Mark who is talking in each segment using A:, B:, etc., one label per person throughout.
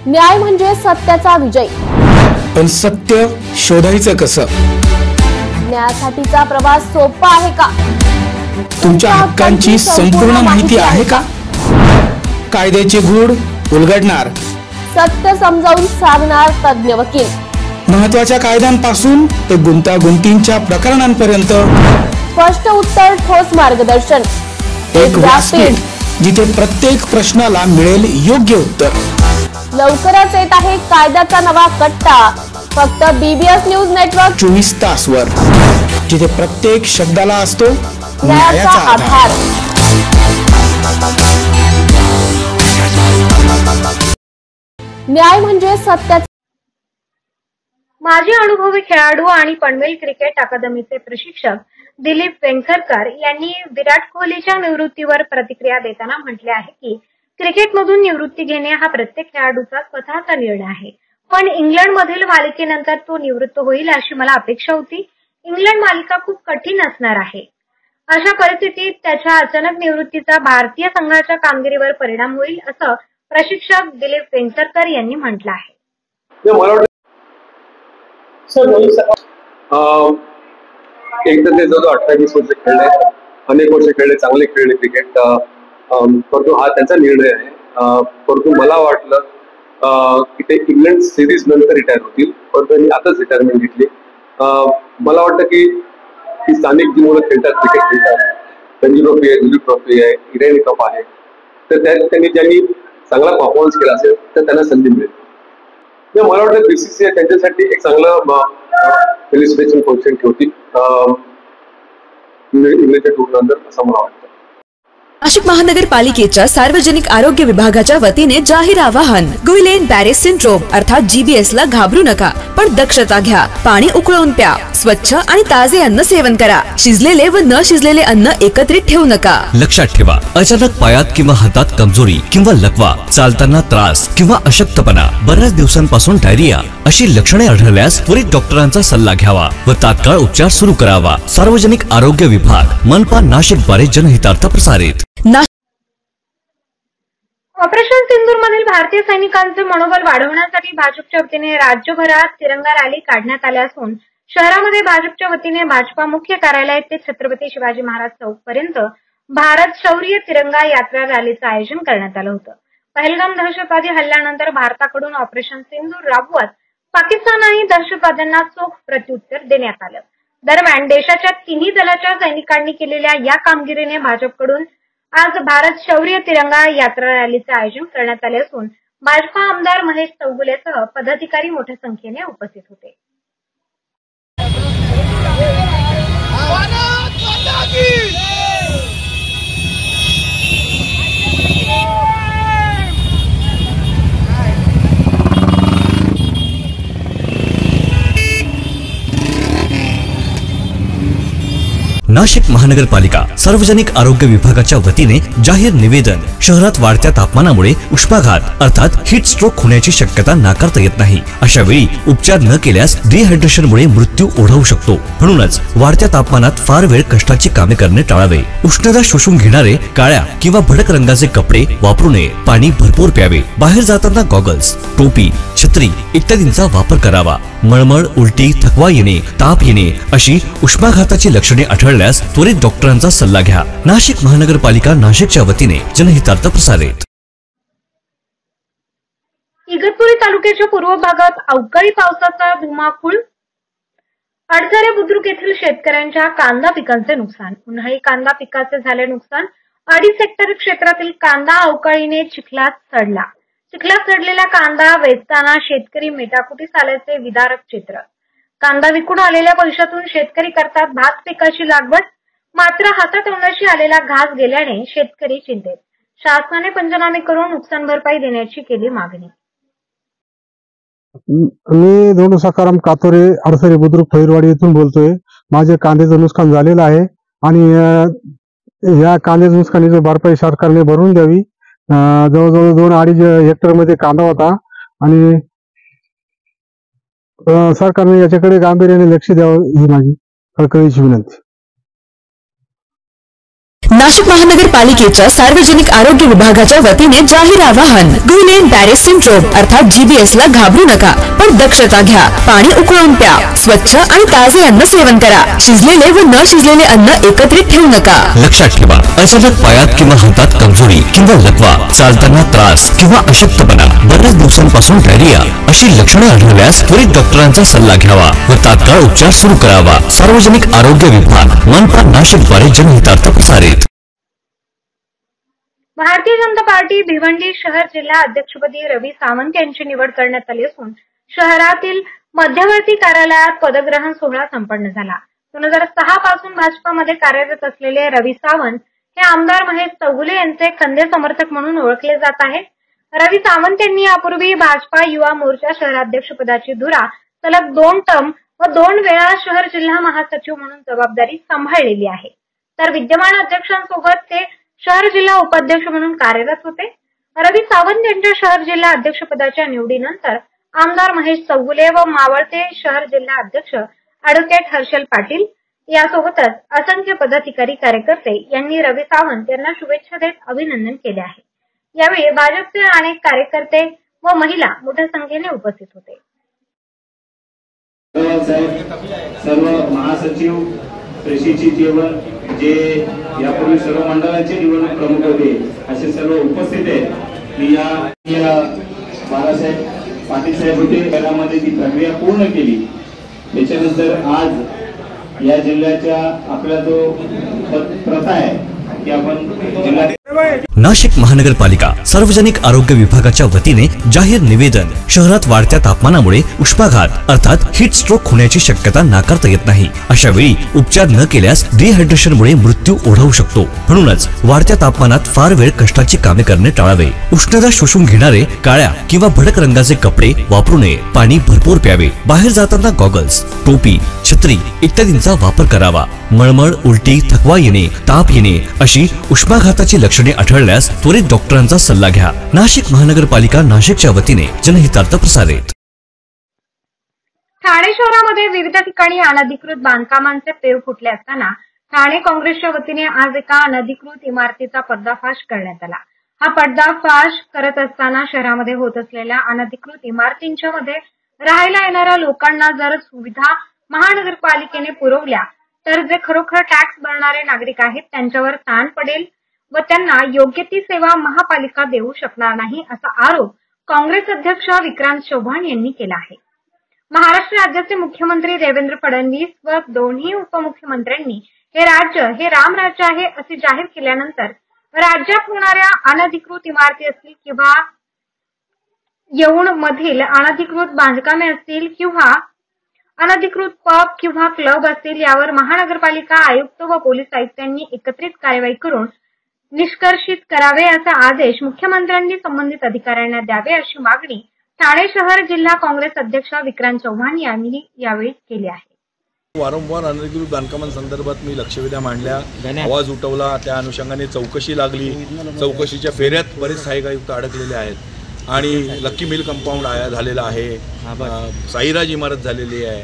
A: न्याय म्हणजे सत्याचा विजय।
B: पण सत्य शोधायचं कसं?
A: न्यायासाठीचा प्रवास सोपा आहे का?
B: तुमच्या हक्कांची संपूर्ण माहिती आहे का? कायद्याचे गूढ उलगडणार,
A: सत्य समजावून सांगणार तज्ञ वकील।
B: महत्त्वाच्या कायद्यांपासून ते गुंतागुंतींच्या प्रकरणांपर्यंत
A: स्पष्ट उत्तर, ठोस मार्गदर्शन।
B: एक व्यासपीठ जिथे प्रत्येक प्रश्नाला मिळेल योग्य उत्तर।
A: लवकरच येत आहे कायद्याचा नवा कट्टा, फक्त BBS न्यूज नेटवर्क
B: 24 तासवर, जिथे प्रत्येक शब्दाला असतो
A: न्यायाचा आधार। न्याय म्हणजे सत्याचा।
C: माजी अनुभवी खेळाडू आणि पनवेल क्रिकेट अकादमीचे प्रशिक्षक दिलीप वेंगसरकर यांनी विराट कोहलीच्या निवृत्तीवर प्रतिक्रिया देताना म्हटले आहे की क्रिकेटमधून निवृत्ती घेणे हा प्रत्येक खेळाडूचा स्वतःचा निर्णय आहे, पण इंग्लंडमधील मालिकेनंतर तो निवृत्त होईल अशी मला अपेक्षा होती। इंग्लंड मालिका खूप कठीण असणार आहे। अशा परिस्थितीत त्याच्या अचानक निवृत्तीचा भारतीय संघाच्या कामगिरीवर परिणाम होईल असं प्रशिक्षक दिलीप वेंगसरकर यांनी म्हटलं आहे।
D: एकदा ते जवळ 28 वर्ष खेळले, अनेक वर्ष खेळले, चांगले खेळले क्रिकेट, परंतु हा त्यांचा निर्णय आहे। परंतु मला वाटलं की ते इंग्लंड सिरीज नंतर रिटायर होतील, पण त्यांनी आताच रिटायरमेंट घेतली। मला वाटतं की स्थानिक जी मुलं खेळतात, क्रिकेट खेळतात, रणजी ट्रॉफी आहे, दुलीप ट्रॉफी आहे, इराणी कप आहे, तर त्यात ज्यांनी चांगला परफॉर्मन्स केला असेल तर त्यांना संधी मिळेल। मला वाटतं BCCI त्यांच्यासाठी एक चांगलं फेलिसिटेशन फंक्शन ठेवतील इंग्लंडच्या टूर नंतर, असं मला वाटतं।
E: नाशिक महानगरपालिकेच्या सार्वजनिक आरोग्य विभागाच्या वतीने जाहीर आवाहन, गुइलेन बॅरे सिंड्रोम अर्थात GBS ला घाबरू नका, पण दक्षता घ्या। पाणी उकळून प्या, स्वच्छ आणि ताजे अन्न सेवन करा, शिजलेले व न शिजलेले अन्न एकत्रित ठेवू नका।
F: लक्षात ठेवा, अचानक पायात किंवा हातात कमजोरी किंवा लकवा, चालताना त्रास किंवा अशक्तपणा, बऱ्याच दिवसांपासून डायरिया अशी लक्षणे आढळल्यास त्वरित डॉक्टरांचा सल्ला घ्यावा व तात्काळ उपचार सुरू करावा। सार्वजनिक आरोग्य विभाग, मनपा नाशिक द्वारे जनहितार्थ प्रसारित।
C: ऑपरेशन सिंदूर मधील भारतीय सैनिकांचे मनोबल वाढवण्यासाठी भाजपच्या वतीने राज्यभरात तिरंगा रॅली काढण्यात आल्या असून शहरामध्ये भाजपच्या वतीने भाजपा मुख्य कार्यालय ते छत्रपती शिवाजी महाराज चौक पर्यंत भारत शौर्य तिरंगा यात्रा रॅलीचं आयोजन करण्यात आलं होतं। पहलगाम दहशतवादी हल्ल्यानंतर भारताकडून ऑपरेशन सिंदूर राबवत पाकिस्तानही दहशतवाद्यांना चोख प्रत्युत्तर देण्यात आलं। दरम्यान देशाच्या तिन्ही दलाच्या सैनिकांनी केलेल्या या कामगिरीने भाजपकडून आज भारत शौर्य तिरंगा यात्रा रॅलीचे आयोजन करण्यात आले असून भाजपा आमदार महेश चौगुलेसह पदाधिकारी मोठ्या संख्येने उपस्थित होते।
F: नाशिक महानगरपालिका सार्वजनिक आरोग्य विभागाच्या वतीने जाहीर निवेदन, शहरात वाढत्या तापमानामुळे उष्माघात अर्थात हीट स्ट्रोक होण्याची शक्यता नाकारता येत नाही। अशा वेळी उपचार न केल्यास डिहायड्रेशनमुळे मृत्यू ओढवू शकतो। म्हणूनच वाढत्या तापमानात फार वेळ कष्टाची कामे करणे टाळावे। उष्णता शोषून घेणारे काळ्या किंवा भडक रंगाचे कपडे वापरू नये। पाणी भरपूर प्यावे। बाहेर जाताना गॉगल्स, टोपी, छत्री इत्यादींचा वापर करावा। मळमळ, उलटी, थकवा येणे, ताप येणे अशी उष्माघाताची लक्षणे आढळल्यास त्वरित डॉक्टरांचा सल्ला घ्या। नाशिक महानगरपालिका नाशिकच्या वतीने जनहितार्थ प्रसारित।
C: इगतपुरी तालुक्याच्या पूर्व भागात अवकाळी पावसाचा धुमाकूळ, अडसरे बुद्रुक येथील शेतकऱ्यांच्या कांदा पिकांचे नुकसान। उन्हाळी कांदा पिकाचे झाले नुकसान। 2.5 हेक्टर क्षेत्रातील कांदा अवकाळीने चिखलात सडला। चिखलात सडलेला कांदा वेचताना शेतकरी मेटाकुटीस आल्याचे विदारक चित्र। कांदा विकून आलेल्या पैशातून शेतकरी करतात भात पिकाची लागवड, मात्र हातात तोंडाशी आलेला घास गेल्याने शेतकरी चिंतेत। शासनाने पंचनामे करून नुकसान भरपाई देण्याची केली मागणी।
G: मी दोन सकाराम कातोरे, अडसरे बुद्रुक फैरवाडी येथून बोलतोय। माझे कांद्याचं नुकसान झालेलं आहे आणि या कांद्याच्या नुकसानीची भरपाई सरकारने भरून द्यावी। जवळजवळ 2-2.5 हेक्टर मध्ये कांदा होता आणि सरकारने याच्याकडे गांभीर्याने लक्ष द्यावं ही माझी कळकळीची विनंती।
E: नाशिक महानगरपालिकेच्या सार्वजनिक आरोग्य विभागाच्या वतीने जाहीर आवाहन. गुइलेन बॅरे सिंड्रोम अर्थात GBS ला घाबरू नका, पण दक्षता घ्या. पाणी उकळून प्या. स्वच्छ आणि ताजे अन्न सेवन करा. शिजलेले व न शिजलेले अन्न एकत्रित ठेवू नका.
F: लक्षात ठेवा, अचानक पायात किंवा हातात कमजोरी किंवा लकवा, चालताना त्रास किंवा अशक्तपणा, बऱ्याच दिवसांपासून डायरिया अशी लक्षणे आढळल्यास त्वरित डॉक्टरांचा सल्ला घ्यावा व तात्काळ उपचार सुरू करावा. सार्वजनिक आरोग्य विभाग मनपा नाशिक द्वारे जनहितार्थ प्रसारित.
C: भारतीय जनता पार्टी भिवंडी शहर जिल्हा अध्यक्षपदी रवी सावंत यांची निवड करण्यात आली असून शहरातील मध्यवर्ती कार्यालयात पदग्रहण सोहळा संपन्न झाला. 2006 पासून भाजपामध्ये कार्यरत असलेले रवी सावंत हे आमदार महेश चौगुले यांचे खंदे समर्थक म्हणून ओळखले जात आहेत. रवी सावंत यांनी यापूर्वी भाजपा युवा मोर्चा शहराध्यक्षपदाची धुरा सलग 2 टर्म व 2 वेळा शहर जिल्हा महासचिव म्हणून जबाबदारी सांभाळलेली आहे. तर विद्यमान अध्यक्षांसोबत ते शहर जिल्हा उपाध्यक्ष म्हणून कार्यरत होते. रवी सावंत यांच्या शहर जिल्हा अध्यक्षपदाच्या निवडीनंतर आमदार महेश चौगुले व मावळते शहर जिल्हा अध्यक्ष ॲडव्होकेट हर्षल पाटील यासोबतच असंख्य पदाधिकारी कार्यकर्ते यांनी रवी सावंत यांना शुभेच्छा देत अभिनंदन केले आहे. यावेळी भाजपचे अनेक कार्यकर्ते व महिला मोठ्या संख्येने उपस्थित होते.
H: सर्व महासचिव, कृषीची जेवण जे यापूर्वी सर्व मंडळाचे निवडणूक प्रमुख होते असे सर्व उपस्थित आहेत. मी या बाळासाहेब पाटील साहेब होते, त्यामध्ये ती प्रक्रिया पूर्ण केली. त्याच्यानंतर आज या जिल्ह्याच्या आपला जो प्रथा आहे की आपण जिल्हा
F: नाशिक महानगरपालिका सार्वजनिक आरोग्य विभागाच्या वतीने जाहीर निवेदन. शहरात वाढत्या तापमानामुळे उष्माघात अर्थात हीट स्ट्रोक होण्याची शक्यता नाकारता येत नाही. अशा वेळी उपचार न केल्यास डिहायड्रेशनमुळे मृत्यू ओढवू शकतो. म्हणूनच वाढत्या तापमानात फार वेळ कष्टाची कामे करणे टाळावे. उष्णता शोषून घेणारे काळ्या किंवा भडक रंगाचे कपडे वापरू नये. पाणी भरपूर प्यावे. बाहेर जाताना गॉगल्स, टोपी, छत्री इत्यादींचा वापर करावा. मळमळ, उलटी, थकवा येणे, ताप येणे अशी उष्माघाताची लक्षणे आढळल्यास त्वरित डॉक्टरांचा सल्ला घ्या. नाशिक महानगरपालिका नाशिकच्या वतीने जनहितार्थ प्रसारित.
C: ठाणे शहरामध्ये विविध ठिकाणी अनधिकृत बांधकामांचे पेव फुटले असताना ठाणे काँग्रेसच्या वतीने आज एका अनधिकृत इमारतीचा पर्दाफाश करण्यात आला. हा पर्दाफाश करत असताना शहरामध्ये होत असलेल्या अनधिकृत इमारतींच्या मध्ये राहायला येणाऱ्या लोकांना जर सुविधा महानगरपालिकेने पुरवल्या तर जे खरोखर टॅक्स भरणारे नागरिक आहेत त्यांच्यावर ताण पडेल व त्यांना योग्य ती सेवा महापालिका देऊ शकणार नाही असा आरोप काँग्रेस अध्यक्ष विक्रांत चव्हाण यांनी केला आहे. महाराष्ट्र राज्याचे मुख्यमंत्री देवेंद्र फडणवीस व दोन्ही उपमुख्यमंत्र्यांनी हे राज्य हे राम राज्य आहे असे जाहीर केल्यानंतर राज्यात होणाऱ्या अनधिकृत इमारती असतील किंवा येऊन मधील अनधिकृत बांधकामे असतील किंवा अनधिकृत पब किंवा क्लब असतील यावर महानगरपालिका आयुक्त व पोलीस आयुक्तांनी एकत्रित कारवाई करून निष्कर्षित करावे असा आदेश मुख्यमंत्र्यांनी संबंधित अधिकाऱ्यांना द्यावे अशी मागणी ठाणे शहर जिल्हा काँग्रेस अध्यक्ष विक्रांत चव्हाण यांनी यावेळी केली आहे.
I: वारंवार अनधिकृत बांधकामांसंदर्भात मी लक्षवेध्या मांडल्या, आवाज उठवला, त्या अनुषंगाने चौकशी लागली. चौकशीच्या फेऱ्यात बरेच सहाय्यक आयुक्त अडकलेले आहेत आणि लक्की मिल कंपाऊंड झालेला आहे, साईराज इमारत झालेली आहे.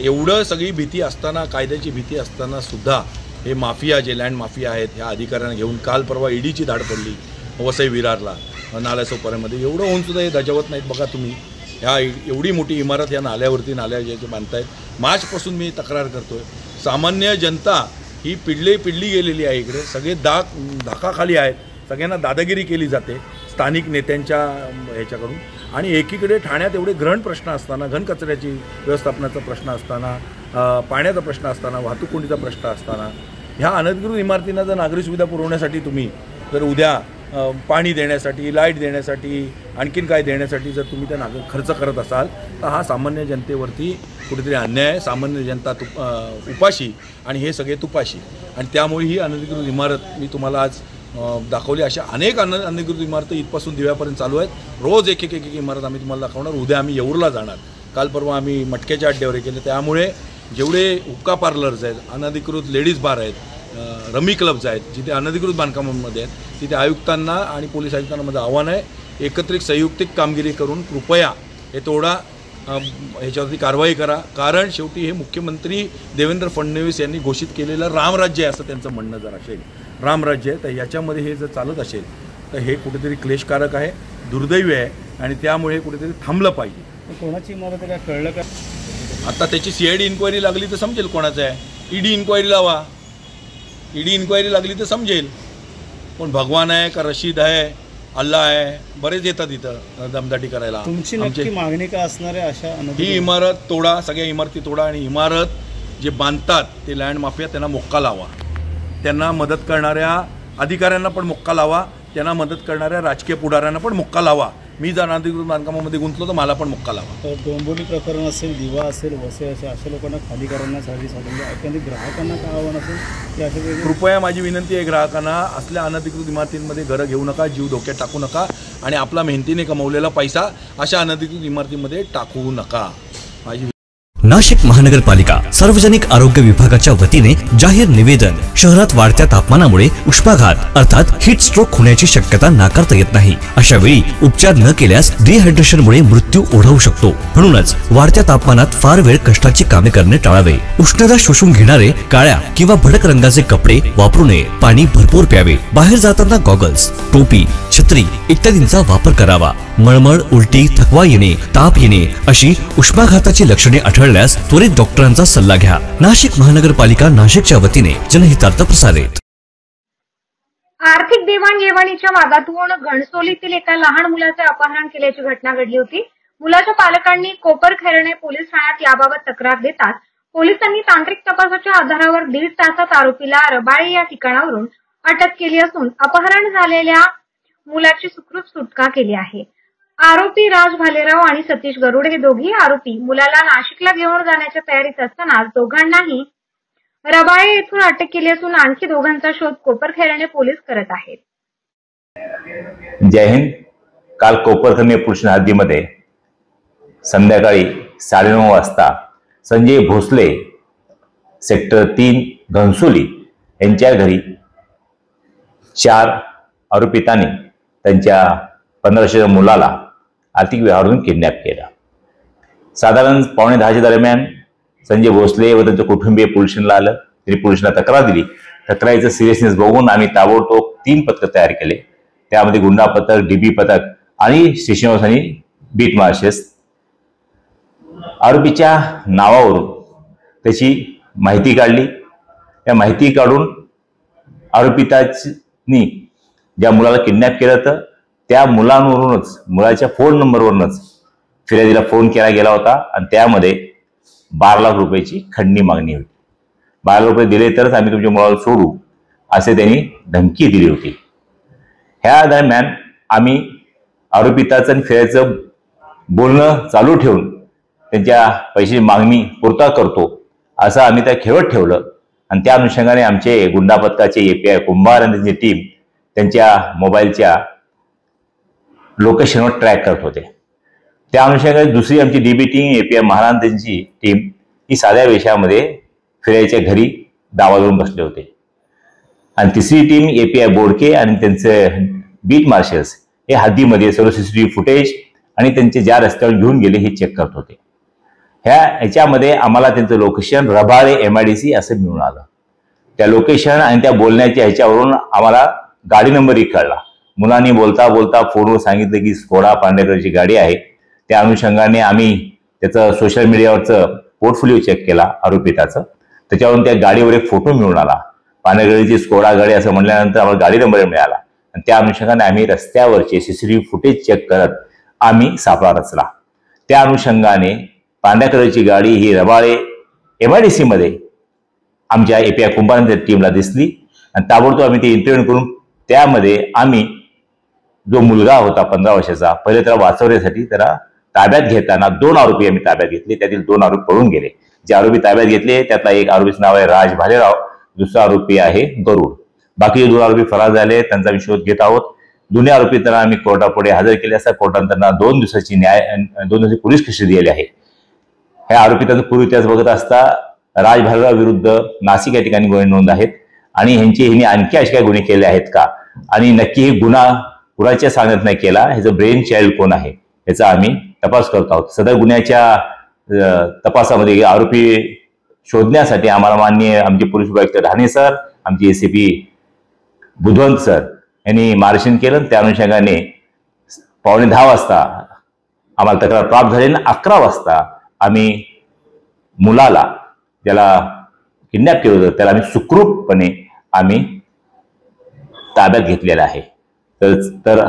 I: एवढं सगळी भीती असताना, कायद्याची भीती असताना सुद्धा हे माफिया जे लँड माफिया आहेत ह्या अधिकाऱ्यांना घेऊन काल परवा ईडीची धाड पडली वसई विरारला नाल्यासोपाऱ्यामध्ये. एवढं होऊन सुद्धा हे दजावत नाहीत. बघा तुम्ही ह्या एवढी मोठी इमारत या नाल्यावरती नाल्या जे बांधतायत. मार्चपासून मी तक्रार करतोय. सामान्य जनता ही पिढली गेलेली आहे. इकडे सगळे धाकाखाली आहेत. सगळ्यांना दादागिरी केली जाते स्थानिक नेत्यांच्या ह्याच्याकडून. आणि एकीकडे ठाण्यात एवढे ग्रहण प्रश्न असताना, घनकचऱ्याची व्यवस्थापनाचा प्रश्न असताना, पाण्याचा प्रश्न असताना, वाहतूक कोंडीचा प्रश्न असताना ह्या अनधिकृत इमारतींना जर नागरी सुविधा पुरवण्यासाठी तुम्ही जर उद्या पाणी देण्यासाठी, लाईट देण्यासाठी, आणखीन काय देण्यासाठी जर तुम्ही त्या खर्च करत असाल तर हा सामान्य जनतेवरती कुठेतरी अन्याय आहे. सामान्य जनता उपाशी आणि हे सगळे तुपाशी. आणि त्यामुळे ही अनधिकृत इमारत मी तुम्हाला आज दाखवली. अशा अनेक अनधिकृत इमारती इथपासून दिव्यापर्यंत चालू आहेत. रोज एक इमारत आम्ही तुम्हाला दाखवणार. उद्या आम्ही येऊरला जाणार. काल परवा आम्ही मटक्याच्या अड्ड्यावर केले. त्यामुळे जेवढे हुक्का पार्लर्स आहेत, अनधिकृत लेडीज बार आहेत, रमी क्लब्स आहेत, जिथे अनधिकृत बांधकामांमध्ये आहेत, तिथे आयुक्तांना आणि पोलीस आयुक्तांना माझं आव्हान आहे, एकत्रित संयुक्तिक कामगिरी करून कृपया हे तोडा, ह्याच्यावरती कारवाई करा. कारण शेवटी हे मुख्यमंत्री देवेंद्र फडणवीस यांनी घोषित केलेलं रामराज्य आहे असं त्यांचं म्हणणं जर असेल रामराज्य आहे. तर याच्यामध्ये हे जर चालत असेल तर हे कुठेतरी क्लेशकारक आहे, दुर्दैवी आहे आणि त्यामुळे कुठेतरी थांबलं पाहिजे.
H: कोणाची इमारत आहे कळलं का?
I: आता त्याची CID इन्क्वायरी लागली तर समजेल कोणाचं आहे. ED इन्क्वायरी लावा, ED इन्क्वायरी लागली तर समजेल कोण भगवान आहे का रशीद आहे, अल्लाह आहे, बरेच येतात इथं दमदाटी करायला.
H: तुमची नक्की मागणी का असणार आहे? अशा
I: ही इमारत तोडा, सगळ्या इमारती तोडा आणि इमारत जे बांधतात ते लँड माफिया त्यांना मोक्का लावा. त्यांना मदत करणाऱ्या अधिकाऱ्यांना पण मोक्का लावा, त्यांना मदत करणाऱ्या राजकीय पुढाऱ्यांना पण मोक्का लावा. मी जर अनधिकृत बांधकामामध्ये गुंतलो तर मला पण मोक्का लावा.
H: तर डोंबिवली प्रकरण असेल, दिवा असेल, वसई असेल, अशा लोकांना खाली करण्यासाठी एखादी ग्राहकांना काय आव्हान असेल की अशा
I: कृपया माझी विनंती आहे ग्राहकांना, असल्या अनधिकृत इमारतींमध्ये घरं घेऊ नका, जीव धोक्यात टाकू नका आणि आपला मेहनतीने कमवलेला पैसा अशा अनधिकृत इमारतींमध्ये टाकू नका. माझी
F: नाशिक महानगरपालिका सार्वजनिक आरोग्य विभागाच्या वतीने जाहीर निवेदन. शहरात वाढत्या तापमानामुळे उष्माघात अर्थात हीट स्ट्रोक होण्याची शक्यता नाकारता येत नाही. अशा वेळी उपचार न केल्यास डिहायड्रेशनमुळे मृत्यू ओढवू शकतो. म्हणूनच वाढत्या तापमानात फार वेळ कष्टाची कामे करणे टाळावे. उष्णता शोषून घेणारे काळ्या किंवा भडक रंगाचे कपडे वापरू नये. पाणी भरपूर प्यावे. बाहेर जाताना गॉगल्स, टोपी, छत्री इत्यादींचा वापर करावा. मळमळ, उलटी, थकवा येणे, ताप येणे अशी उष्माघाताची लक्षणे आढळल्यास त्वरित डॉक्टरांचा सल्ला घ्या. नाशिक महानगरपालिका नाशिकच्या वतीने जनहितार्थ प्रसारित.
C: आर्थिक देवाणघेवाणीच्या वादातून घणसोलीतील एका लहान मुलाचे अपहरण केल्याची घटना घडली होती. मुलाच्या पालकांनी कोपरखैरणे पोलीस ठाण्यात याबाबत तक्रार देताच पोलिसांनी तांत्रिक तपासाच्या आधारावर 1.5 तासात आरोपीला रबाळे या ठिकाणावरून अटक केली असून अपहरण झालेल्या मुलाची सुखरूप सुटका केली आहे. आरोपी राज भालेराव आणि सतीश गरुड हे दोघी आरोपी मुलाला नाशिकला घेऊन जाण्याच्या तयारीत असताना दोघांनाही रबाळे येथून अटक केली असून आणखी दोघांचा शोध कोपरखैरणे पोलीस करत आहेत.
J: जय हिंद. काल कोपरखैरणे पोलीस हद्दीमध्ये संध्याकाळी 9:30 वाजता संजय भोसले सेक्टर 3 घनसोली यांच्या घरी 4 आरोपितांनी त्यांच्या 15 वर्षाच्या मुलाला आर्थिक व्यवहारातून किडनॅप केला. साधारण 9:45 दरम्यान संजय भोसले व त्यांचे कुटुंबीय पोलीस स्टेशनला आलं. त्यांनी पोलिसांना तक्रार दिली. तक्रारीचं सिरियसनेस बघून आम्ही ताबडतोब 3 पथकं तयार केले. त्यामध्ये गुंडा पथक, DB पथक आणि स्टेशन हाऊस आणि बीट मार्शल्स. आरोपीच्या नावावरून त्याची माहिती काढली. त्या माहिती काढून आरोपितांनी ज्या मुलाला किडनॅप केलं होतं त्या मुलांवरूनच, मुलाच्या फोन नंबरवरूनच फिर्यादीला फोन केला गेला होता आणि त्यामध्ये 12 लाख रुपयाची खंडणी मागणी होती. 12 लाख रुपये दिले तरच आम्ही तुमच्या मुलाला सोडू असे त्यांनी धमकी दिली होती. ह्या दरम्यान आम्ही आरोपिताचं आणि फिर्यादीचं बोलणं चालू ठेवून त्यांच्या पैशाची मागणी पूर्तता करतो असं आम्ही त्या खेळत ठेवलं आणि त्या अनुषंगाने आमचे गुंडा पथकाचे API कुंभार आणि त्यांची टीम त्यांच्या मोबाईलच्या लोकेशनवर ट्रॅक करत होते. त्या अनुषंगाने दुसरी आमची DB टीम, API महाराज त्यांची टीम ही साध्या वेशामध्ये फिर्यादीच्या घरी दावा देऊन बसले होते आणि तिसरी टीम API बोडके आणि त्यांचे बीट मार्शल्स हे हद्दीमध्ये सर्व CCTV फुटेज आणि त्यांचे ज्या रस्त्यावर घेऊन गेले हे चेक करत होते. ह्याच्यामध्ये आम्हाला त्यांचं लोकेशन रबाळे MIDC असं मिळून आलं. त्या लोकेशन आणि त्या बोलण्याच्या ह्याच्यावरून आम्हाला गाडी नंबरही कळला. मुलांनी बोलता बोलता फोनवर सांगितलं की स्कोडा पांडेकरची गाडी आहे. त्या अनुषंगाने आम्ही त्याचं सोशल मीडियावरचं पोर्टफोलिओ चेक केला आरोपिताचं. त्याच्यावरून त्या गाडीवर एक फोटो मिळून आला. पांडेकरची स्कोडा गाडी असं म्हटल्यानंतर आम्हाला गाडी नंबर मिळाला आणि त्या अनुषंगाने आम्ही रस्त्यावरचे CCTV फुटेज चेक करत आम्ही सापळा रचला. त्या अनुषंगाने पांडेकरची गाडी ही रबाळे MIDC मध्ये आमच्या API कुंभारांच्या टीमला दिसली आणि ताबडतोब आम्ही ते इंटरव्ह्यू करून त्यामध्ये आम्ही जो मुलगा होता 15 वर्षाचा, पहिले त्याला वाचवण्यासाठी त्याला ताब्यात घेताना 2 आरोपी आम्ही ताब्यात घेतले. त्यातील 2 आरोपी पळून गेले. जे आरोपी ताब्यात घेतले त्यातला एक आरोपीचं नाव आहे राज भालेराव, दुसरा आरोपी आहे गरुड. बाकी 2 आरोपी फरार झाले, त्यांचा आम्ही शोध घेत आहोत. दोन्ही आरोपींना आम्ही कोर्टापुढे हजर केले असता कोर्टाने त्यांना 2 दिवसाची 2 दिवसाची पोलीस कस्टडी दिली आहे. ह्या आरोपितांचा पूर्व इतिहास बघत असता राज भालेराव विरुद्ध नाशिक या ठिकाणी गुन्हे नोंद आहेत आणि ह्यांनी आणखी असे काही गुन्हे केले आहेत का आणि नक्की हे गुन्हा कुणाच्या सांगत नाही केला, ह्याचं ब्रेन चाइल्ड कोण आहे याचा आम्ही तपास करत आहोत. सदर गुन्ह्याच्या तपासामध्ये आरोपी शोधण्यासाठी आम्हाला माननीय आमचे पोलीस उपायुक्त ढाणे सर, आमचे ACP बुधवंत सर यांनी मार्गदर्शन केलं. त्या अनुषंगाने 9:15 वाजता आम्हाला तक्रार प्राप्त झाली आणि 11 वाजता आम्ही मुलाला ज्याला किडनॅप केलं होतं त्याला आम्ही सुखरूपपणे आम्ही ताब्यात घेतलेला आहे. तर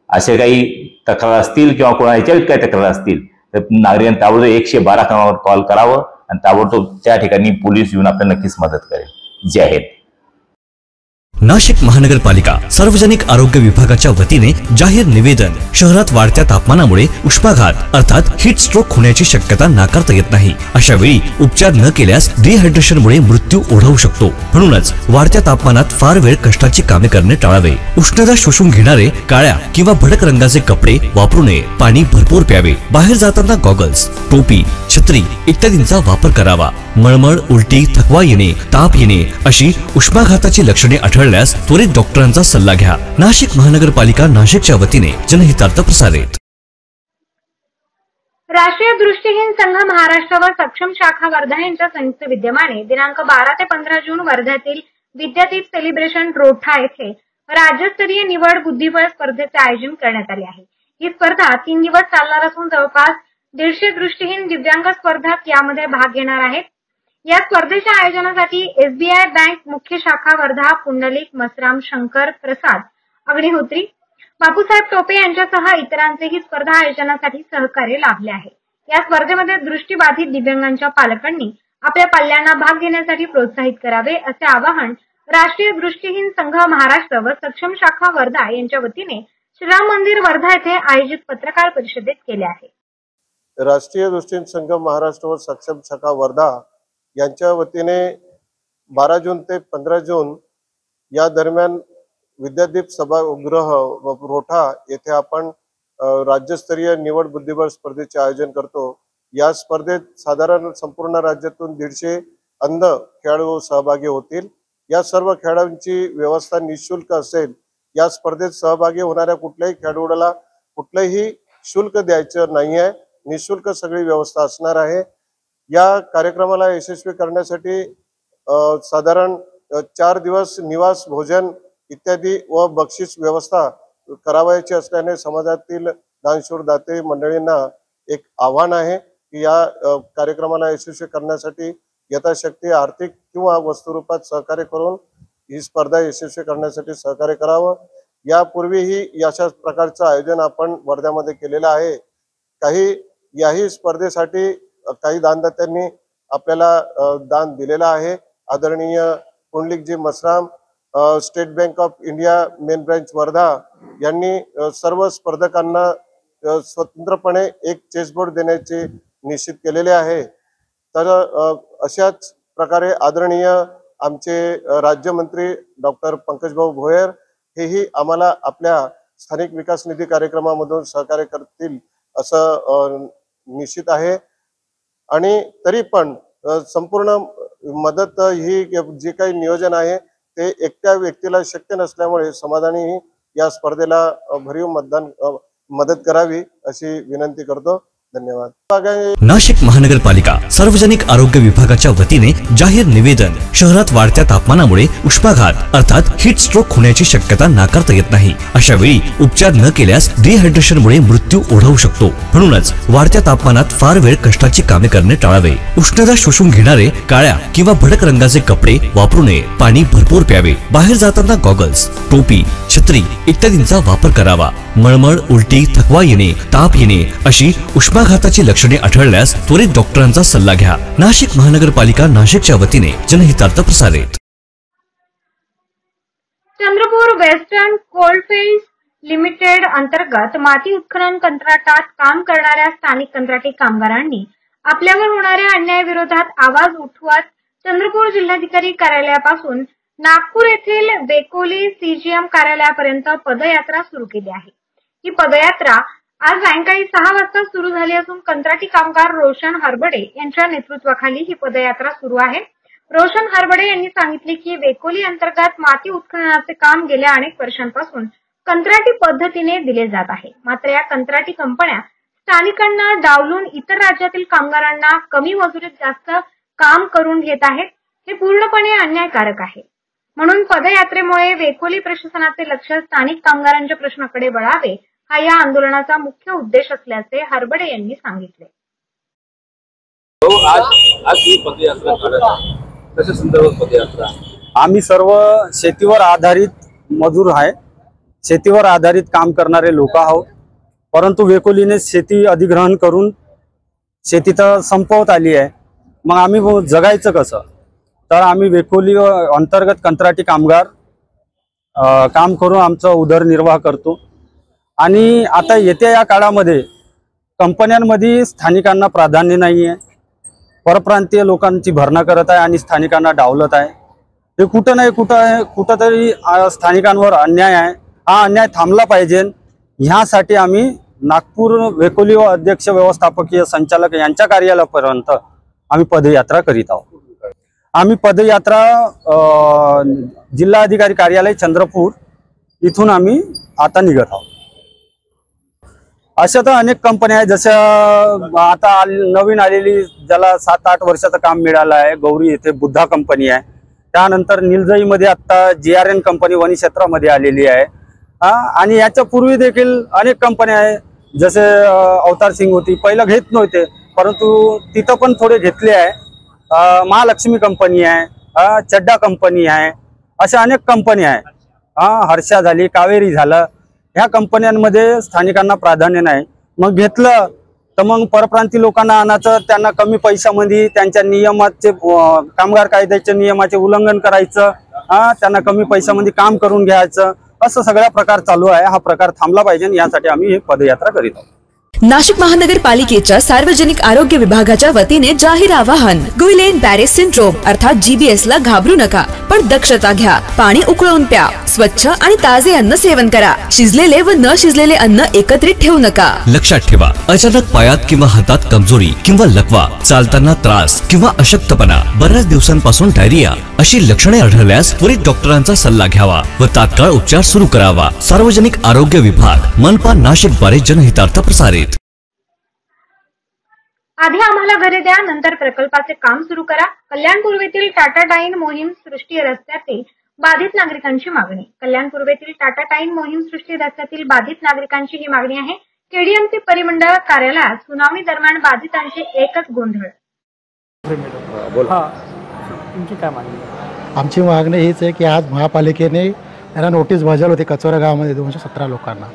J: असे काही तक्रार असतील किंवा कोणाच्या काही तक्रार असतील तर नागरिकांनी ताबडतोब 112 क्रमांकावर कॉल करावं आणि ताबडतोब त्या ठिकाणी पोलीस येऊन आपल्याला नक्कीच मदत करेल. जय हिंद.
F: नाशिक महानगरपालिका सार्वजनिक आरोग्य विभागाच्या वतीने जाहीर निवेदन. शहरात वाढत्या तापमानामुळे उष्माघात अर्थात हीट स्ट्रोक होण्याची शक्यता नाकारता येत नाही. अशा वेळी उपचार न केल्यास डिहायड्रेशनमुळे मृत्यू ओढवू शकतो. म्हणूनच वाढत्या तापमानात फार वेळ कष्टाची कामे करणे टाळावे. उष्णता शोषून घेणारे काळ्या किंवा भडक रंगाचे कपडे वापरू नये. पाणी भरपूर प्यावे. बाहेर जाताना गॉगल्स, टोपी, छत्री इत्यादींचा वापर करावा. मळमळ, उलटी, थकवा येणे, ताप येणे अशी उष्माघाताची लक्षणे आढळल्यास त्वरित डॉक्टरांचा सल्ला घ्या. नाशिक महानगरपालिका नाशिकच्या वतीने जनहितार्थ प्रसारित.
C: राष्ट्रीय दृष्टिहीन संघ महाराष्ट्र व सक्षम शाखा वर्धा यांच्या संयुक्त विद्यमाने दिनांक 12 ते 15 जून वर्ध्यातील विद्यादीप सेलिब्रेशन रोठा येथे राज्यस्तरीय निवड बुद्धिबळ स्पर्धेचे आयोजन करण्यात आले आहे. ही स्पर्धा 3 दिवस चालणार असून जवळपास 150 दृष्टिहीन दिव्यांग स्पर्धक यामध्ये भाग घेणार आहेत. या स्पर्धेच्या आयोजनासाठी SBI बँक मुख्य शाखा वर्धा, पुंडलिक मसराम, शंकर प्रसाद अग्निहोत्री, बापूसाहेब टोपे यांच्यासह इतरांचे ही स्पर्धा आयोजनासाठी सहकार्य लाभले आहे. या स्पर्धेमध्ये दृष्टिबाधित दिव्यांगांच्या पालकांनी आपल्या पाल्यांना भाग घेण्यासाठी प्रोत्साहित करावे असे आवाहन राष्ट्रीय दृष्टिहीन संघ महाराष्ट्र व सक्षम शाखा वर्धा यांच्या वतीने श्रीराम मंदिर वर्धा येथे आयोजित पत्रकार परिषदेत केले आहे.
K: राष्ट्रीय दृष्टिहीन संघ महाराष्ट्र व सक्षम शाखा वर्धा यांच्या वतीने 12 जून ते 15 जून या दरम्यान विद्यादीप सभागृह व रोठा येथे आपण राज्यस्तरीय निवड बुद्धिबळ स्पर्धेचे आयोजन करतो. या स्पर्धेत साधारण संपूर्ण राज्यातून 150 अंध खेळाडू सहभागी होतील. या सर्व खेळाडूंची व्यवस्था निःशुल्क असेल. या स्पर्धेत सहभागी होणाऱ्या कुठल्याही खेळाडूला कुठलंही शुल्क द्यायचं नाही आहे. निःशुल्क सगळी व्यवस्था असणार आहे. या कार्यक्रमाला यशस्वी करण्यासाठी साधारण 4 दिवस निवास, भोजन इत्यादी व बक्षीस व्यवस्था करावयाची असल्याने समाजातील दानशूर दाते मंडळींना एक आव्हान आहे की या कार्यक्रमाला यशस्वी करण्यासाठी यथाशक्ती आर्थिक किंवा वस्तुरूपात सहकार्य करून ही स्पर्धा यशस्वी करण्यासाठी सहकार्य करावं. यापूर्वीही अशाच प्रकारचं आयोजन आपण वर्ध्यामध्ये केलेलं आहे. याही स्पर्धेसाठी काही दानदात्यांनी आपल्याला दान दिलेलं आहे. आदरणीय Pundlikji Masram, state bank of India main branch Wardha यांनी सर्व स्पर्धकांना स्वतंत्रपणे एक चेसबोर्ड देण्याचे निश्चित केलेले आहे. तर अशाच प्रकारे आदरणीय आमचे राज्यमंत्री डॉक्टर पंकजभाऊ भोयर हेही आम्हाला आपल्या स्थानिक विकास निधी कार्यक्रमामधून सहकार्य करतील असं निश्चित आहे. आणि तरी पण संपूर्ण मदत ही जे काही नियोजन आहे ते एकट्या व्यक्तीला शक्य नसल्यामुळे समाजाने या स्पर्धेला भरीव मदत करावी अशी विनंती करतो. धन्यवाद.
F: नाशिक महानगरपालिका सार्वजनिक आरोग्य विभागाच्या वतीने जाहीर निवेदन. शहरात वाढत्या तापमानामुळे उष्माघात अर्थात हीट स्ट्रोक होण्याची शक्यता नाकारता येत नाही. अशा वेळी उपचार न केल्यास डिहायड्रेशनमुळे मृत्यू ओढवू शकतो. म्हणूनच वाढत्या तापमानात फार वेळ कष्टाची कामे करणे टाळावे. उष्णता शोषून घेणारे काळ्या किंवा भडक रंगाचे कपडे वापरू नये. पाणी भरपूर प्यावे. बाहेर जाताना गॉगल्स, टोपी, छत्री इत्यादींचा वापर करावा. मळमळ, उलटी, थकवा येणे, ताप येणे अशी उष्माघाताची लक्षणे आढळल्यास त्वरित डॉक्टरांचा सल्ला घ्या. नाशिक महानगरपालिका नाशिकच्या वतीने जनहितार्थ प्रसारित.
C: चंद्रपूर वेस्टर्न कोलफिल्ड्स लिमिटेड अंतर्गत माती उत्खनन कंत्राटात काम करणाऱ्या स्थानिक कंत्राटी कामगारांनी आपल्यावर होणाऱ्या अन्यायाविरोधात आवाज उठवत चंद्रपूर जिल्हाधिकारी कार्यालयापासून नागपूर येथील बेकोली CGM कार्यालयापर्यंत पदयात्रा सुरू केली आहे. ही पदयात्रा आज सायंकाळी 6 वाजता सुरू झाली असून कंत्राटी कामगार रोशन हरबडे यांच्या नेतृत्वाखाली ही पदयात्रा सुरू आहे. रोशन हरबडे यांनी सांगितले की वेकोली अंतर्गत माती उत्खननाचे काम गेल्या अनेक वर्षांपासून कंत्राटी पद्धतीने दिले जात आहे. मात्र या कंत्राटी कंपन्या स्थानिकांना डावलून इतर राज्यातील कामगारांना कमी मजुरीत जास्त काम करून घेत आहेत. हे पूर्णपणे अन्यायकारक आहे. म्हणून पदयात्रेमुळे वेकोली प्रशासनाचे लक्ष स्थानिक कामगारांच्या प्रश्नाकडे वळावे हा या आंदोलनाचा मुख्य उद्देश असल्याचे हरबडे यांनी सांगितले.
D: आज ही पदयात्रा काढत आहे, कशा संदर्भात पदयात्रा?
L: आम्ही सर्व शेतीवर आधारित मजूर आहे, शेतीवर आधारित काम करणारे लोक आहोत. परंतु वेकोलीने शेती अधिग्रहण करून शेती तर संपवत आली आहे. मग आम्ही जगायचं कसं? तर आम्ही वेकोली अंतर्गत कंत्राटी कामगार काम करून आमचा उदरनिर्वाह करतो. आणि आता येत्या या काळामध्ये कंपन्यांमध्ये स्थानिकांना प्राधान्य नाही आहे, परप्रांतीय लोकांची भरणा करत आहे आणि स्थानिकांना डावलत आहे. हे कुठं नाही कुठंतरी स्थानिकांवर अन्याय आहे. हा अन्याय थांबला पाहिजे. ह्यासाठी आम्ही नागपूर वेकोली अध्यक्ष व्यवस्थापकीय संचालक यांच्या कार्यालयापर्यंत आम्ही पदयात्रा करीत आहोत. आम्ही पदयात्रा जिल्हाधिकारी कार्यालय चंद्रपूर इथून आम्ही आता निघत आहोत. अशा तर अनेक कंपन्या आहेत, जसं आता नवीन आलेली ज्याला 7-8 वर्षाचं काम मिळालं आहे गौरी येथे बुद्धा कंपनी आहे. त्यानंतर निलजईमध्ये आता JRN कंपनी वनी क्षेत्रामध्ये आलेली आहे. आणि याच्या पूर्वी देखील अनेक कंपन्या आहेत, जसे अवतार सिंग होती, पहिलं घेत नव्हते परंतु तिथं पण थोडे घेतले आहे. महालक्ष्मी कंपनी आहे, चड्डा कंपनी आहे, अशा अनेक कंपन्या आहेत. हर्षा झाली, कावेरी झालं. ह्या कंपन्यांमध्ये स्थानिकांना प्राधान्य नाही. मग घेतलं तर मग परप्रांतीय लोकांना आणायचं, त्यांना कमी पैशामध्ये त्यांच्या नियमाचे कामगार कायद्याच्या नियमाचे उल्लंघन करायचं, त्यांना कमी पैशामध्ये काम करून घ्यायचं, असं सगळा प्रकार चालू आहे. हा प्रकार थांबला पाहिजे. यासाठी आम्ही ही पदयात्रा करीत आहोत.
E: नाशिक महानगरपालिकेच्या सार्वजनिक आरोग्य विभागाच्या वतीने जाहीर आवाहन. गुइलेन बॅरे सिंड्रोम अर्थात GBS ला घाबरू नका, पण दक्षता घ्या. पाणी उकळून प्या, स्वच्छ आणि ताजे अन्न सेवन करा. शिजलेले व न शिजलेले अन्न एकत्रित ठेवू नका.
F: लक्षात ठेवा, अचानक पायात किंवा हातात कमजोरी किंवा लकवा, चालताना त्रास किंवा अशक्तपणा, बऱ्याच दिवसांपासून डायरिया अशी लक्षणे आढळल्यास त्वरित डॉक्टरांचा सल्ला घ्यावा व तात्काळ उपचार सुरू करावा. सार्वजनिक आरोग्य विभाग मनपा नाशिक द्वारे जनहितार्थ प्रसारित.
C: आधी आम्हाला घरे द्या, नंतर प्रकल्पाचे काम सुरू करा. कल्याण पूर्वेतील टाटा टाईन मोहीम सृष्टी रस्त्यातील बाधित नागरिकांची मागणी. कल्याण पूर्वेतील टाटा टाईन मोहीम सृष्टी रस्त्यातील बाधित नागरिकांची ही मागणी आहे. KDMC परिमंडळ कार्यालयात सुनावणी दरम्यान बाधितांचे एकच गोंधळ.
M: तुमची काय मागणी? आमची मागणी हीच आहे की आज महापालिकेने त्यांना नोटीस बजावली होती कचोरा गावामध्ये 217 लोकांना.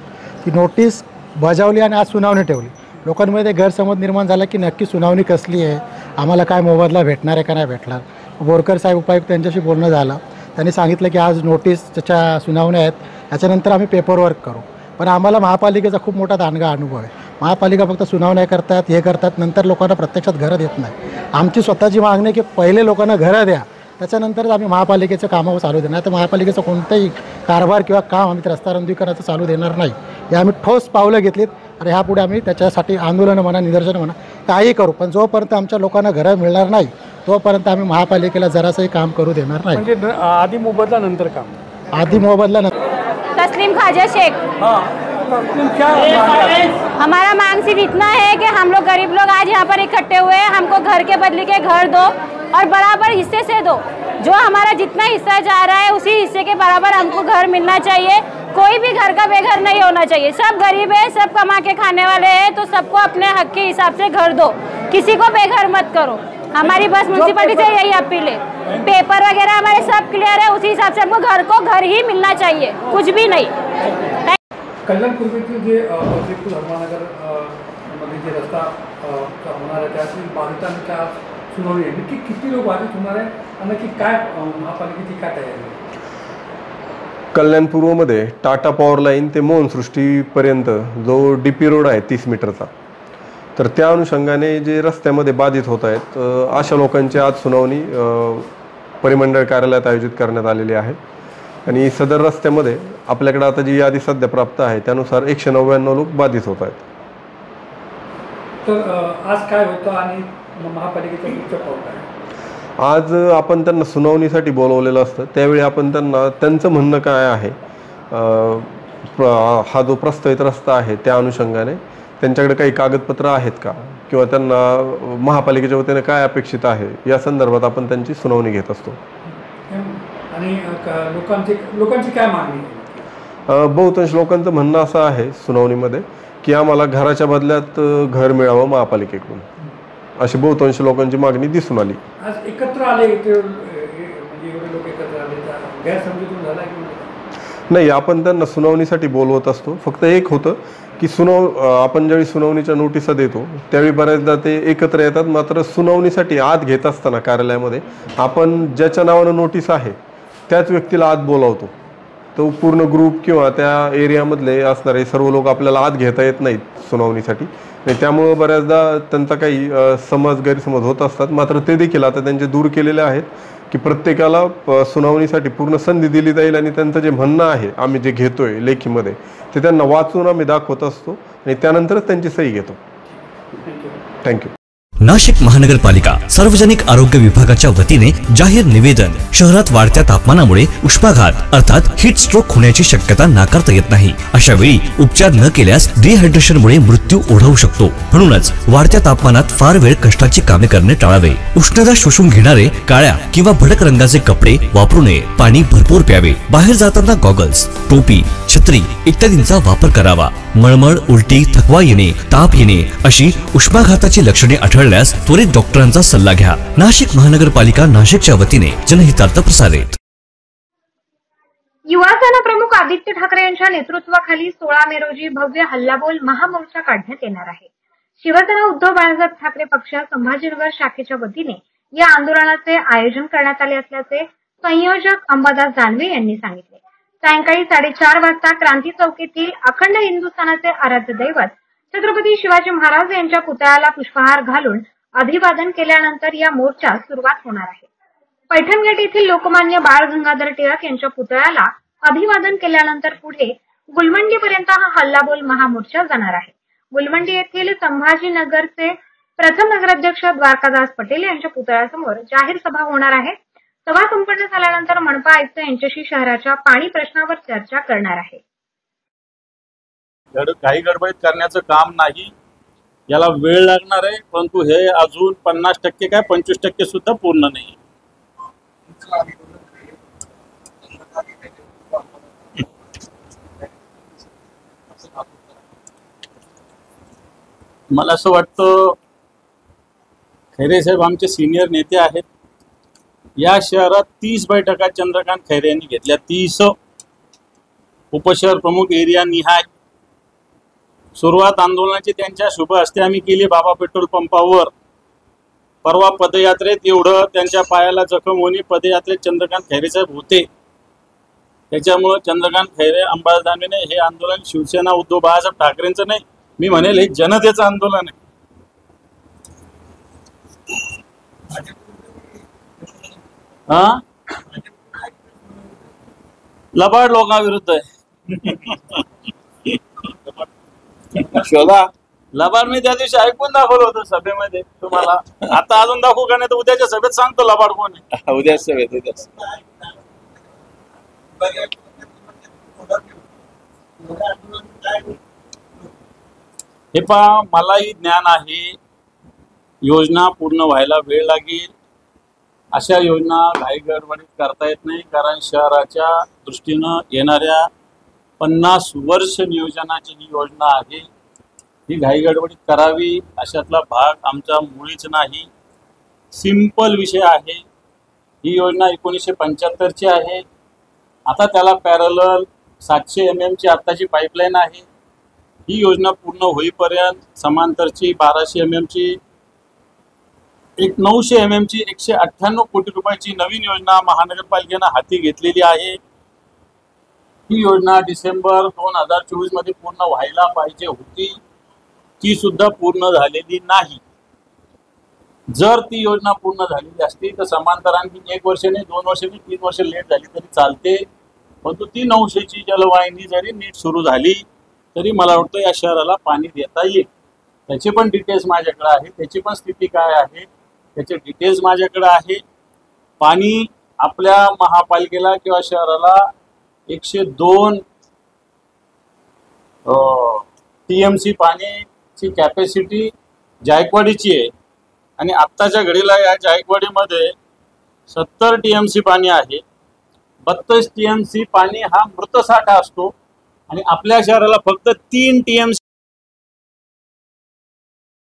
M: ती नोटीस बजावली आणि आज सुनावणी ठेवली. लोकांमध्ये गैरसमज निर्माण झाला की नक्की सुनावणी कसली आहे, आम्हाला काय मोबदला भेटणार आहे का नाही भेटणार. बोरकर साहेब उपायुक्त यांच्याशी बोलणं झालं. त्यांनी सांगितलं की आज नोटीसच्या सुनावण्या आहेत, त्याच्यानंतर आम्ही पेपरवर्क करू. पण आम्हाला महापालिकेचा खूप मोठा दांडगा अनुभव आहे. महापालिका फक्त सुनावण्या करतात, हे करतात, नंतर लोकांना प्रत्यक्षात घरं देत नाही. आमची स्वतःची मागणी आहे की पहिले लोकांना घरं द्या, त्याच्यानंतरच आम्ही महापालिकेचं कामावर चालू देणार. तर महापालिकेचं कोणतंही कारभार किंवा काम आम्ही रस्ता रुंदीकरणाचं चालू देणार नाही. हे आम्ही ठोस पावलं घेतलीत आणि ह्यापुढे आम्ही त्याच्यासाठी आंदोलनं म्हणा, निदर्शनं म्हणा, काही करू. पण जोपर्यंत आमच्या लोकांना घरं मिळणार नाही तोपर्यंत आम्ही महापालिकेला जरासंही काम करू देणार नाही.
N: म्हणजे आधी मोबदला नंतर काम?
M: आधी मोबदला नंतर.
O: तस्लीम ख्वाजा शेख। हमारा मांग सिर्फ इतना है कि हम लोग गरीब लोग आज यहाँ पर इकट्ठे हुए हैं, हमको घर के बदले के घर दो और बराबर हिस्से से दो। जो हमारा जितना हिस्सा जा रहा है उसी हिस्से के बराबर हमको घर मिलना चाहिए। कोई भी घर का बेघर नहीं होना चाहिए। सब गरीब है, सब कमा के खाने वाले हैं, तो सबको अपने हक के हिसाब से घर दो, किसी को बेघर मत करो। हमारी बस म्यूनसिपैलिटी से यही अपील है। पेपर वगैरह हमारे सब क्लियर है, उसी हिसाब से हमको घर को घर ही मिलना चाहिए, कुछ भी नहीं।
N: कल्याण पूर्वेतील जे धर्मानगर मध्ये जे रस्ता होणार आहे त्यातील बाधितांच्या सुनावणी आहे, नक्की किती लोक बाधित होणार आहे आणि नक्की काय महापालिकेची काय तयारी आहे?
D: कल्याण पूर्वमध्ये टाटा पॉवर लाईन ते मोहनसृष्टीपर्यंत जो DP रोड आहे 30 मीटरचा, तर त्या अनुषंगाने जे रस्त्यामध्ये बाधित होत आहेत अशा लोकांची आज सुनावणी परिमंडळ कार्यालयात आयोजित करण्यात आलेली आहे। आणि सदर रस्त्यामध्ये आपल्याकडे आता जी यादी सध्या प्राप्त आहे त्यानुसार 199 लोक बाधित होत आहेत।
N: तर आज काय होतं आणि महापालिकेचं पुढचं पाऊल काय?
D: आज आपण त्यांना सुनावणीसाठी बोलवलेलं असतं, त्यावेळी आपण त्यांना त्यांचं म्हणणं काय आहे, हा जो प्रस्तावित रस्ता आहे त्या अनुषंगाने त्यांच्याकडे काही कागदपत्र आहेत का किंवा त्यांना महापालिकेच्या वतीने काय अपेक्षित आहे या संदर्भात आपण त्यांची सुनावणी घेत असतो।
N: आणि लोकांची काय मागणी आहे?
K: बहुतांश लोकांचं म्हणणं असं आहे सुनावणीमध्ये की आम्हाला घराच्या बदल्यात घर मिळावं महापालिकेकडून, अशी बहुतांश लोकांची मागणी दिसून आली.
N: आज एकत्र आले म्हणजे एवढे लोक एकत्र आले, गैरसमजूतून झाला की
K: नाही? आपण त्यांना सुनावणीसाठी बोलवत असतो. फक्त एक होतं की आपण ज्यावेळी सुनावणीच्या नोटिसा देतो त्यावेळी बऱ्याचदा ते एकत्र येतात, मात्र सुनावणीसाठी आत घेत असताना कार्यालयामध्ये आपण ज्याच्या नावानं नोटीस आहे त्याच व्यक्तीला आत बोलावतो. तो पूर्ण ग्रुप किंवा त्या एरियामधले असणारे सर्व लोक आपल्याला आत घेता येत नाहीत सुनावणीसाठी, आणि त्यामुळं बऱ्याचदा त्यांचा काही गैरसमज होत असतात. मात्र ते देखील आता त्यांचे दूर केलेले आहेत की प्रत्येकाला सुनावणीसाठी पूर्ण संधी दिली जाईल, आणि त्यांचं जे म्हणणं आहे आम्ही जे घेतोय लेखीमध्ये ते त्यांना वाचून आम्ही दाखवत असतो आणि त्यानंतरच त्यांची सही घेतो. थँक्यू.
F: नाशिक महानगरपालिका सार्वजनिक आरोग्य विभागाच्या वतीने जाहीर निवेदन. शहरात वाढत्या तापमानामुळे उष्माघात अर्थात हीट स्ट्रोक होण्याची शक्यता नाकारता येत नाही. अशा वेळी उपचार न केल्यास डिहायड्रेशनमुळे मृत्यू ओढवू शकतो. म्हणूनच वाढत्या तापमानात फार वेळ कष्टाची कामे करणे टाळावे. उष्णता शोषून घेणारे काळ्या किंवा भडक रंगाचे कपडे वापरू नये. पाणी भरपूर प्यावे. बाहेर जाताना गॉगल्स, टोपी, छत्री इत्यादींचा वापर करावा. मळमळ, उलटी, थकवा येणे, ताप येणे अशी उष्माघाताची लक्षणे आढळल्यास त्वरित डॉक्टरांचा सल्ला घ्या. नाशिक महानगरपालिका नाशिकच्या वतीने जनहितार्थ प्रसारित.
C: युवासेना प्रमुख आदित्य ठाकरे यांच्या नेतृत्वाखाली 16 मे रोजी भव्य हल्लाबोल महामोर्चा काढण्यात येणार आहे. शिवसेना उद्धव बाळासाहेब ठाकरे पक्ष संभाजीनगर शाखेच्या वतीने या आंदोलनाचे आयोजन करण्यात आले असल्याचे संयोजक अंबादास दानवे यांनी सांगितले. सायंकाळी 4:30 वाजता क्रांती चौक येथील अखंड हिंदुस्थानाचे आराध्य दैवत छत्रपती शिवाजी महाराज यांच्या पुतळ्याला पुष्पहार घालून अभिवादन केल्यानंतर या मोर्चास सुरुवात होणार आहे. पैठणगेट येथील लोकमान्य बाळ गंगाधर टिळक यांच्या पुतळ्याला अभिवादन केल्यानंतर पुढे गुलमंडीपर्यंत हा हल्लाबोल महामोर्चा जाणार आहे. गुलमंडी येथील संभाजीनगरचे प्रथम नगराध्यक्ष द्वारकादास पटेल यांच्या पुतळ्यासमोर जाहीर सभा होणार आहे. सभा संपन्न झाल्यानंतर मनपा आयुक्त यांच्याशी शहराच्या पाणी प्रश्नावर चर्चा करणार आहे.
P: काही गडबडीत करण्याचं काम नाही, याला वेळ लागणार आहे, परंतु हे अजून 50% काय 25% सुद्धा पूर्ण नाही. मला असं वाटतं खैरे साहेब आमचे सिनियर नेते आहेत. या शहरात 30 बैठका चंद्रकांत खैरे यांनी घेतल्या. 30 उपशहर प्रमुख एरिया निहाय. सुरुवात आंदोलनाची त्यांच्या शुभ हस्ते आम्ही केली बाबा पेट्रोल पंपावर. परवा पदयात्रेत एवढं त्यांच्या पायाला जखम होणे पदयात्रेत चंद्रकांत खैरे साहेब होते. त्याच्यामुळं चंद्रकांत खैरे अंबादास दानवेने हे आंदोलन शिवसेना उद्धव बाळासाहेब ठाकरेंचं नाही, मी म्हणेल हे जनतेचं आंदोलन आहे. लबाड लोकांविरुद्ध आहे. शोधा लबाड मी त्या दिवशी ऐकून दाखवलं होतं सभेमध्ये तुम्हाला. आता अजून दाखवू का नाही तर उद्याच्या सभेत सांगतो लबाड कोण आहे. उद्या सभेत हे पहा, मलाही ज्ञान आहे योजना पूर्ण व्हायला वेळ लागेल. अशा योजना घाई गडबडीत करता येत नाही, कारण शहराच्या दृष्टीनं येणाऱ्या 50 वर्ष नियोजनाची ही योजना आहे. ही घाई गडबडीत करावी अशातला भाग आमचा मुळीच नाही. सिंपल विषय आहे. ही योजना 1975ची आहे. आता त्याला पॅरलल 700 mm ची आत्ताची पाईपलाईन आहे. ही योजना पूर्ण होईपर्यंत समांतरची 1200 mm ची 900 mm ची 198 कोटी रुपयाची नवीन योजना महानगरपालिकेनं हाती घेतलेली आहे. ही योजना डिसेंबर 2024 मध्ये पूर्ण व्हायला पाहिजे होती, ती सुद्धा पूर्ण झालेली नाही. जर ती योजना पूर्ण झालेली असती तर समांतर आणखी 1 वर्ष नाही, 2 वर्ष नाही, 3 वर्ष लेट झाली तरी चालते. परंतु ती 900ची जलवाहिनी जरी नीट सुरू झाली तरी मला वाटतं या शहराला पाणी देता येईल. त्याचे पण डिटेल्स माझ्याकडे आहे, त्याची पण स्थिती काय आहे त्याचे डिटेल्स माझ्याकडे आहे. पाणी आपल्या महापालिकेला किंवा शहराला 102 TMC पाण्याची कॅपॅसिटी जायकवाडीची आहे आणि आत्ताच्या घडीला या जायकवाडीमध्ये 70 TMC पाणी आहे. 32 TMC पाणी हा मृत साठा असतो आणि आपल्या शहराला फक्त 3 TMC